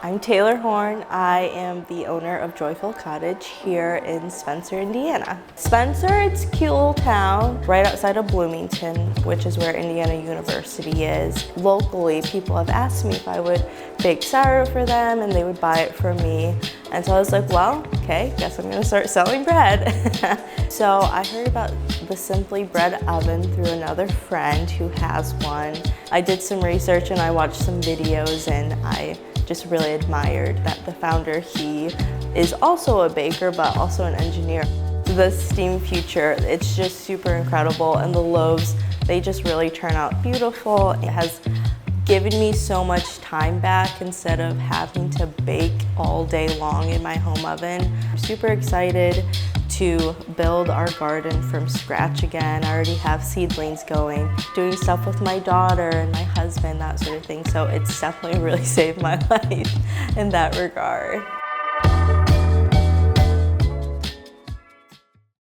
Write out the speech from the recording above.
I'm Taylor Horn. I am the owner of Joyful Cottage here in Spencer, Indiana. Spencer, it's a cute little town right outside of Bloomington, which is where Indiana University is. Locally, people have asked me if I would bake sourdough for them and they would buy it for me. And so I was like, well, okay, guess I'm gonna start selling bread. So I heard about the Simply Bread oven through another friend who has one. I did some research and I watched some videos and I just really admired that the founder, he is also a baker but also an engineer. The steam future, it's just super incredible, and the loaves, they just really turn out beautiful. It has given me so much time back instead of having to bake all day long in my home oven. I'm super excited to build our garden from scratch again. I already have seedlings going, doing stuff with my daughter and my husband, that sort of thing. So it's definitely really saved my life in that regard.